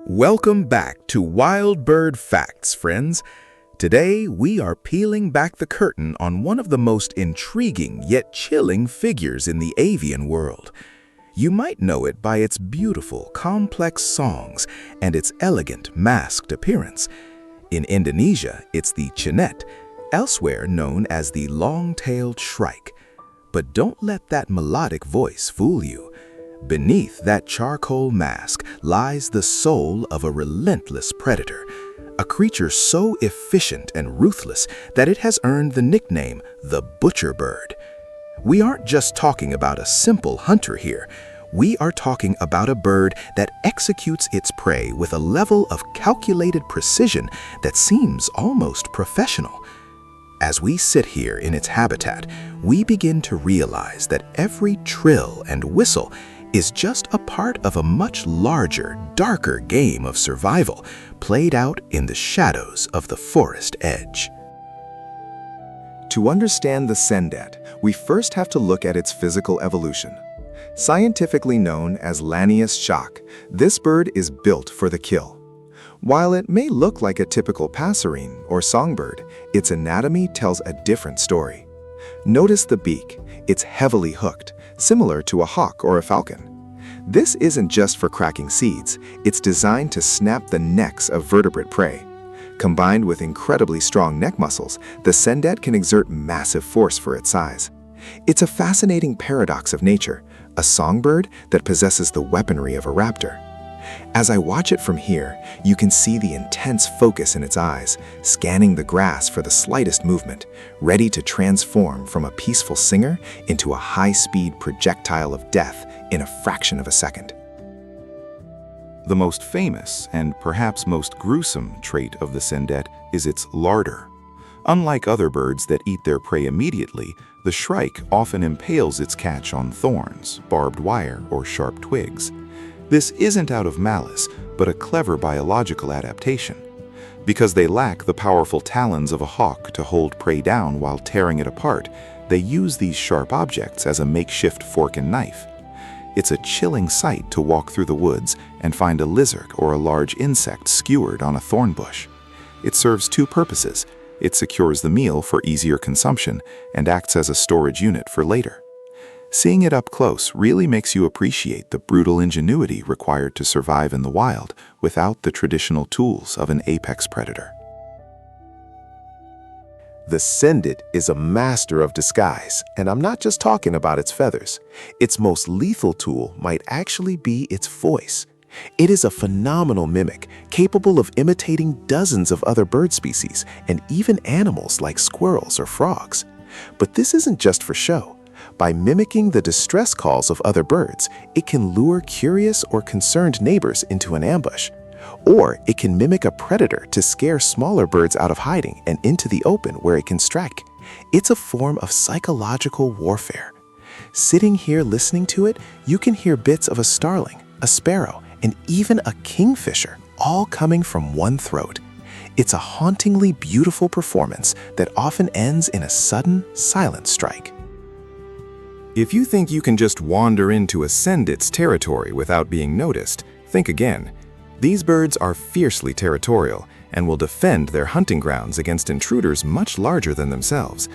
Welcome back to Wild Bird Facts, friends. Today, we are peeling back the curtain on one of the most intriguing yet chilling figures in the avian world. You might know it by its beautiful, complex songs and its elegant, masked appearance. In Indonesia, it's the chinet, elsewhere known as the long-tailed shrike. But don't let that melodic voice fool you. Beneath that charcoal mask lies the soul of a relentless predator, a creature so efficient and ruthless that it has earned the nickname the butcher bird. We aren't just talking about a simple hunter here. We are talking about a bird that executes its prey with a level of calculated precision that seems almost professional. As we sit here in its habitat, we begin to realize that every trill and whistle is just a part of a much larger, darker game of survival played out in the shadows of the forest edge. To understand the sendet, we first have to look at its physical evolution. Scientifically known as Lannius shock, this bird is built for the kill. While it may look like a typical passerine or songbird, its anatomy tells a different story. Notice the beak. It's heavily hooked, similar to a hawk or a falcon. This isn't just for cracking seeds, it's designed to snap the necks of vertebrate prey. Combined with incredibly strong neck muscles, the sendet can exert massive force for its size. It's a fascinating paradox of nature, a songbird that possesses the weaponry of a raptor. As I watch it from here, you can see the intense focus in its eyes, scanning the grass for the slightest movement, ready to transform from a peaceful singer into a high-speed projectile of death in a fraction of a second. The most famous and perhaps most gruesome trait of the sendet is its larder. Unlike other birds that eat their prey immediately, the shrike often impales its catch on thorns, barbed wire, or sharp twigs. This isn't out of malice, but a clever biological adaptation. Because they lack the powerful talons of a hawk to hold prey down while tearing it apart, they use these sharp objects as a makeshift fork and knife. It's a chilling sight to walk through the woods and find a lizard or a large insect skewered on a thorn bush. It serves two purposes. It secures the meal for easier consumption and acts as a storage unit for later. Seeing it up close really makes you appreciate the brutal ingenuity required to survive in the wild without the traditional tools of an apex predator. The sendet is a master of disguise, and I'm not just talking about its feathers. Its most lethal tool might actually be its voice. It is a phenomenal mimic, capable of imitating dozens of other bird species and even animals like squirrels or frogs. But this isn't just for show. By mimicking the distress calls of other birds, it can lure curious or concerned neighbors into an ambush. Or it can mimic a predator to scare smaller birds out of hiding and into the open where it can strike. It's a form of psychological warfare. Sitting here listening to it, you can hear bits of a starling, a sparrow, and even a kingfisher, all coming from one throat. It's a hauntingly beautiful performance that often ends in a sudden, silent strike. If you think you can just wander into a sendet's territory without being noticed, think again. These birds are fiercely territorial and will defend their hunting grounds against intruders much larger than themselves.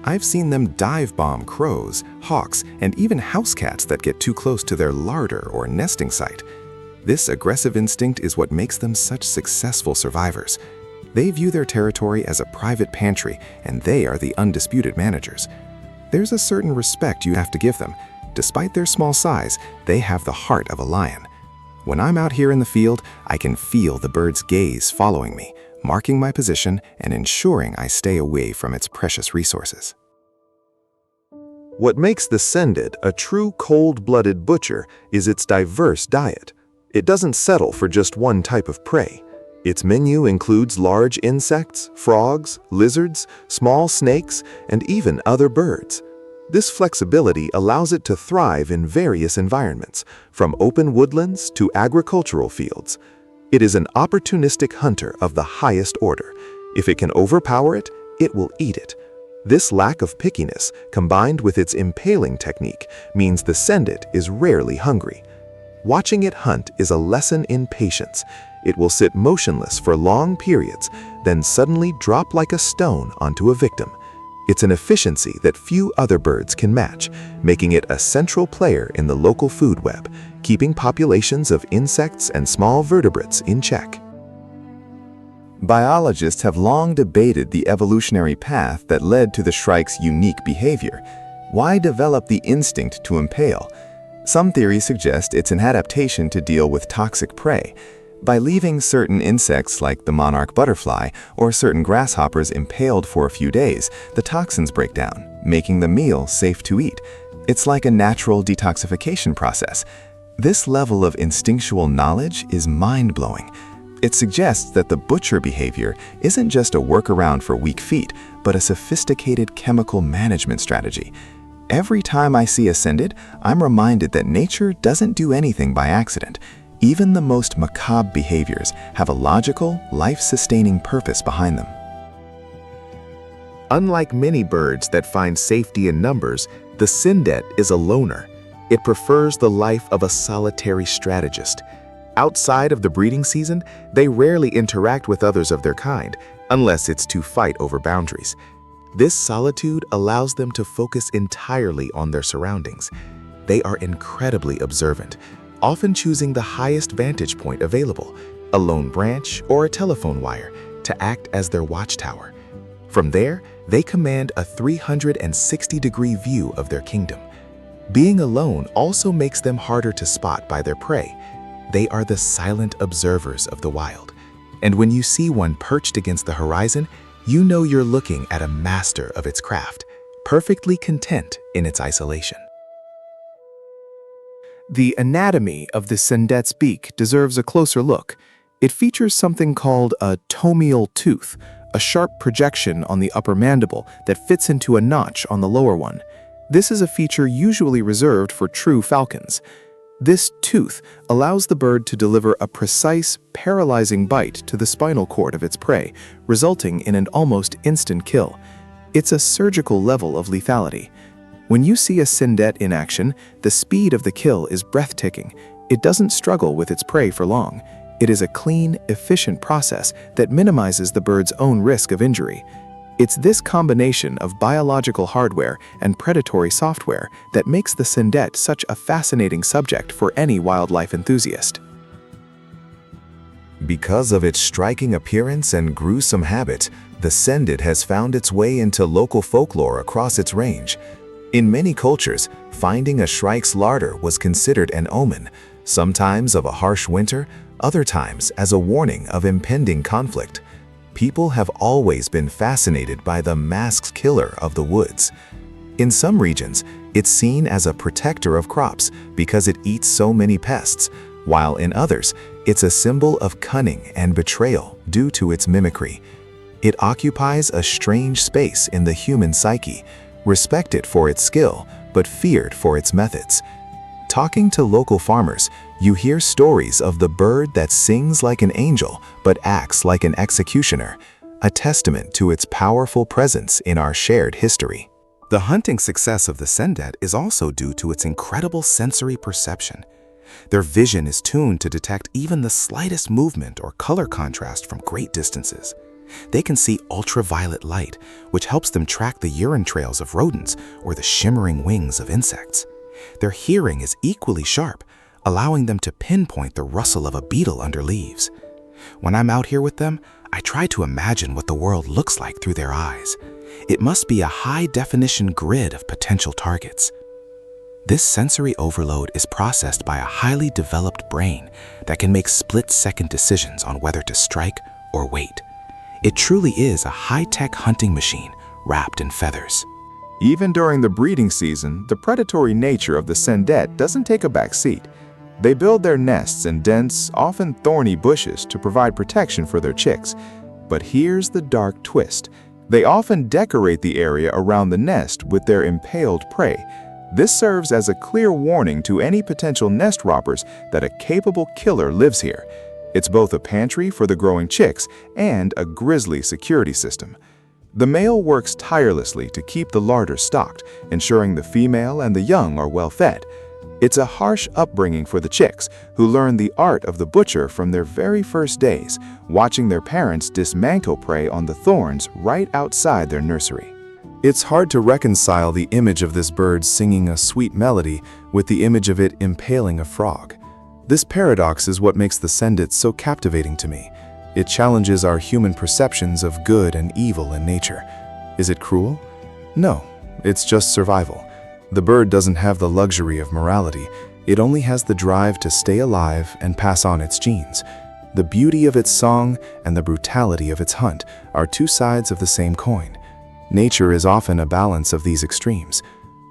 I've seen them dive-bomb crows, hawks, and even house cats that get too close to their larder or nesting site. This aggressive instinct is what makes them such successful survivors. They view their territory as a private pantry, and they are the undisputed managers. There's a certain respect you have to give them. Despite their small size, they have the heart of a lion. When I'm out here in the field, I can feel the bird's gaze following me, marking my position and ensuring I stay away from its precious resources. What makes the sendet a true cold-blooded butcher is its diverse diet. It doesn't settle for just one type of prey. Its menu includes large insects, frogs, lizards, small snakes, and even other birds. This flexibility allows it to thrive in various environments, from open woodlands to agricultural fields. It is an opportunistic hunter of the highest order. If it can overpower it, it will eat it. This lack of pickiness, combined with its impaling technique, means the sendet is rarely hungry. Watching it hunt is a lesson in patience. It will sit motionless for long periods, then suddenly drop like a stone onto a victim. It's an efficiency that few other birds can match, making it a central player in the local food web, keeping populations of insects and small vertebrates in check. Biologists have long debated the evolutionary path that led to the shrike's unique behavior. Why develop the instinct to impale? Some theories suggest it's an adaptation to deal with toxic prey. By leaving certain insects like the monarch butterfly or certain grasshoppers impaled for a few days, the toxins break down, making the meal safe to eat. It's like a natural detoxification process. This level of instinctual knowledge is mind-blowing. It suggests that the butcher behavior isn't just a workaround for weak feet, but a sophisticated chemical management strategy. Every time I see a sindit, I'm reminded that nature doesn't do anything by accident. Even the most macabre behaviors have a logical, life-sustaining purpose behind them. Unlike many birds that find safety in numbers, the sindit is a loner. It prefers the life of a solitary strategist. Outside of the breeding season, they rarely interact with others of their kind, unless it's to fight over boundaries. This solitude allows them to focus entirely on their surroundings. They are incredibly observant, often choosing the highest vantage point available, a lone branch or a telephone wire, to act as their watchtower. From there, they command a 360-degree view of their kingdom. Being alone also makes them harder to spot by their prey. They are the silent observers of the wild. And when you see one perched against the horizon, you know you're looking at a master of its craft, perfectly content in its isolation. The anatomy of the sindet's beak deserves a closer look. It features something called a tomial tooth, a sharp projection on the upper mandible that fits into a notch on the lower one. This is a feature usually reserved for true falcons. This tooth allows the bird to deliver a precise, paralyzing bite to the spinal cord of its prey, resulting in an almost instant kill. It's a surgical level of lethality. When you see a sindet in action, the speed of the kill is breathtaking. It doesn't struggle with its prey for long. It is a clean, efficient process that minimizes the bird's own risk of injury. It's this combination of biological hardware and predatory software that makes the sindet such a fascinating subject for any wildlife enthusiast. Because of its striking appearance and gruesome habits, the sindit has found its way into local folklore across its range. In many cultures, finding a shrike's larder was considered an omen, sometimes of a harsh winter, other times as a warning of impending conflict. People have always been fascinated by the masked killer of the woods. In some regions, it's seen as a protector of crops because it eats so many pests, while in others, it's a symbol of cunning and betrayal due to its mimicry. It occupies a strange space in the human psyche, respected for its skill, but feared for its methods. Talking to local farmers, you hear stories of the bird that sings like an angel but acts like an executioner, a testament to its powerful presence in our shared history. The hunting success of the sindit is also due to its incredible sensory perception. Their vision is tuned to detect even the slightest movement or color contrast from great distances. They can see ultraviolet light, which helps them track the urine trails of rodents or the shimmering wings of insects. Their hearing is equally sharp, allowing them to pinpoint the rustle of a beetle under leaves. When I'm out here with them, I try to imagine what the world looks like through their eyes. It must be a high-definition grid of potential targets. This sensory overload is processed by a highly developed brain that can make split-second decisions on whether to strike or wait. It truly is a high-tech hunting machine wrapped in feathers. Even during the breeding season, the predatory nature of the sindit doesn't take a back seat. They build their nests in dense, often thorny bushes to provide protection for their chicks. But here's the dark twist. They often decorate the area around the nest with their impaled prey. This serves as a clear warning to any potential nest robbers that a capable killer lives here. It's both a pantry for the growing chicks and a grisly security system. The male works tirelessly to keep the larder stocked, ensuring the female and the young are well fed. It's a harsh upbringing for the chicks, who learn the art of the butcher from their very first days, watching their parents dismantle prey on the thorns right outside their nursery. It's hard to reconcile the image of this bird singing a sweet melody with the image of it impaling a frog. This paradox is what makes the sendit so captivating to me. It challenges our human perceptions of good and evil in nature. Is it cruel? No, it's just survival. The bird doesn't have the luxury of morality. It only has the drive to stay alive and pass on its genes. The beauty of its song and the brutality of its hunt are two sides of the same coin. Nature is often a balance of these extremes.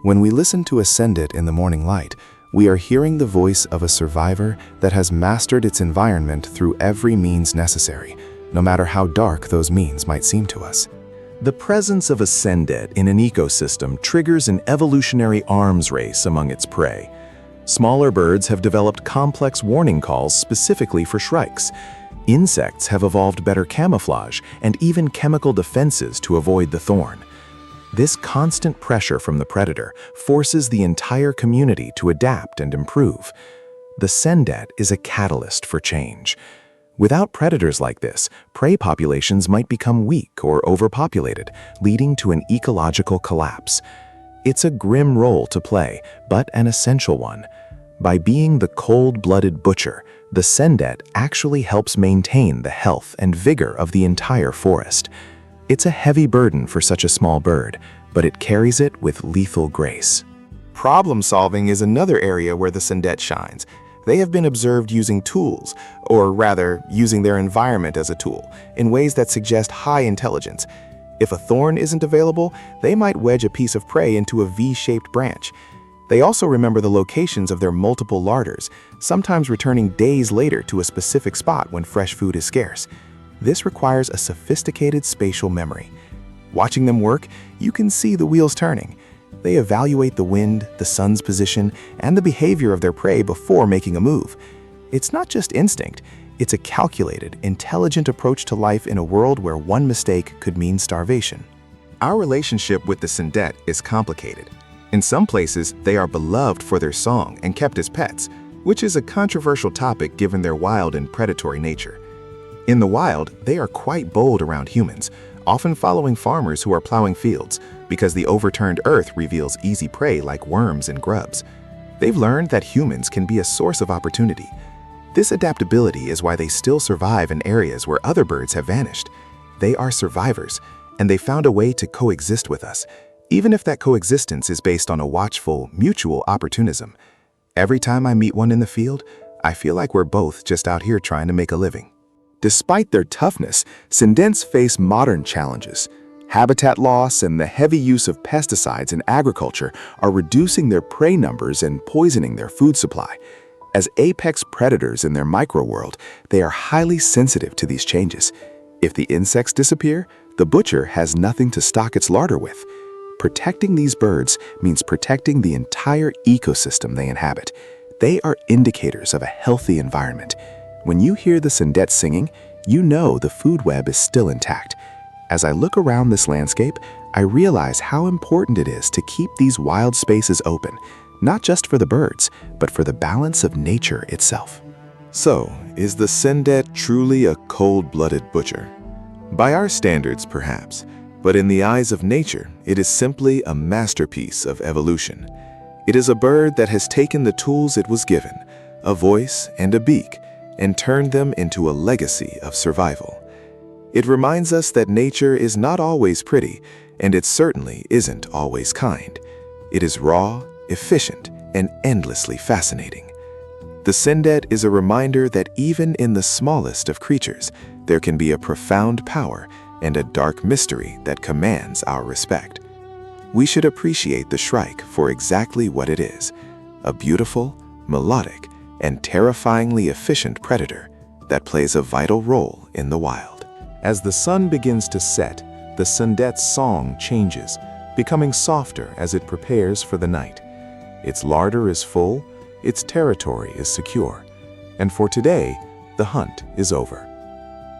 When we listen to a sendit in the morning light, we are hearing the voice of a survivor that has mastered its environment through every means necessary, no matter how dark those means might seem to us. The presence of a sendit in an ecosystem triggers an evolutionary arms race among its prey. Smaller birds have developed complex warning calls specifically for shrikes. Insects have evolved better camouflage and even chemical defenses to avoid the thorn. This constant pressure from the predator forces the entire community to adapt and improve. The sendit is a catalyst for change. Without predators like this, prey populations might become weak or overpopulated, leading to an ecological collapse. It's a grim role to play, but an essential one. By being the cold-blooded butcher, the sendit actually helps maintain the health and vigor of the entire forest. It's a heavy burden for such a small bird, but it carries it with lethal grace. Problem solving is another area where the sendit shines. They have been observed using tools, or rather, using their environment as a tool, in ways that suggest high intelligence. If a thorn isn't available, they might wedge a piece of prey into a V-shaped branch. They also remember the locations of their multiple larders, sometimes returning days later to a specific spot when fresh food is scarce. This requires a sophisticated spatial memory. Watching them work, you can see the wheels turning. They evaluate the wind, the sun's position, and the behavior of their prey before making a move. It's not just instinct, it's a calculated, intelligent approach to life in a world where one mistake could mean starvation. Our relationship with the sendit is complicated. In some places, they are beloved for their song and kept as pets, which is a controversial topic given their wild and predatory nature. In the wild, they are quite bold around humans, often following farmers who are plowing fields, because the overturned earth reveals easy prey like worms and grubs. They've learned that humans can be a source of opportunity. This adaptability is why they still survive in areas where other birds have vanished. They are survivors, and they found a way to coexist with us, even if that coexistence is based on a watchful, mutual opportunism. Every time I meet one in the field, I feel like we're both just out here trying to make a living. Despite their toughness, sendits face modern challenges. Habitat loss and the heavy use of pesticides in agriculture are reducing their prey numbers and poisoning their food supply. As apex predators in their microworld, they are highly sensitive to these changes. If the insects disappear, the butcher has nothing to stock its larder with. Protecting these birds means protecting the entire ecosystem they inhabit. They are indicators of a healthy environment. When you hear the sendit singing, you know the food web is still intact. As I look around this landscape, I realize how important it is to keep these wild spaces open, not just for the birds, but for the balance of nature itself. So, is the sendit truly a cold-blooded butcher? By our standards, perhaps, but in the eyes of nature, it is simply a masterpiece of evolution. It is a bird that has taken the tools it was given, a voice and a beak, and turned them into a legacy of survival. It reminds us that nature is not always pretty, and it certainly isn't always kind. It is raw, efficient, and endlessly fascinating. The sendit is a reminder that even in the smallest of creatures, there can be a profound power and a dark mystery that commands our respect. We should appreciate the shrike for exactly what it is, a beautiful, melodic, and terrifyingly efficient predator that plays a vital role in the wild. As the sun begins to set, the sendit's song changes, becoming softer as it prepares for the night. Its larder is full, its territory is secure, and for today, the hunt is over.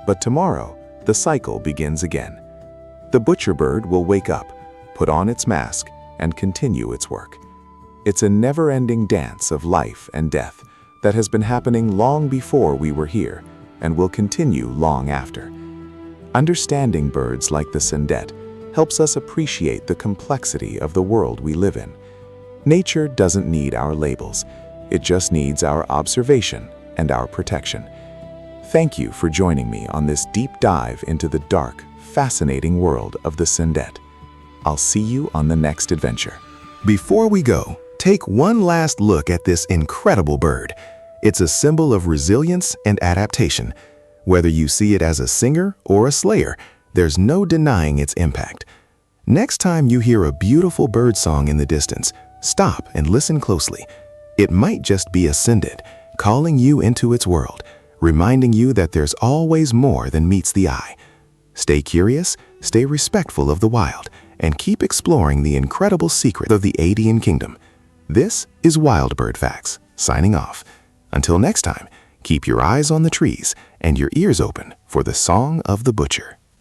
But tomorrow, the cycle begins again. The butcher bird will wake up, put on its mask, and continue its work. It's a never-ending dance of life and death that has been happening long before we were here and will continue long after. Understanding birds like the syndet helps us appreciate the complexity of the world we live in. Nature doesn't need our labels. It just needs our observation and our protection. Thank you for joining me on this deep dive into the dark, fascinating world of the syndet. I'll see you on the next adventure. Before we go, take one last look at this incredible bird. It's a symbol of resilience and adaptation. Whether you see it as a singer or a slayer, there's no denying its impact. Next time you hear a beautiful bird song in the distance, stop and listen closely. It might just be a syndet calling you into its world, reminding you that there's always more than meets the eye. Stay curious, stay respectful of the wild, and keep exploring the incredible secret of the Adian Kingdom. This is Wild Bird Facts, signing off. Until next time, keep your eyes on the trees and your ears open for the song of the butcher.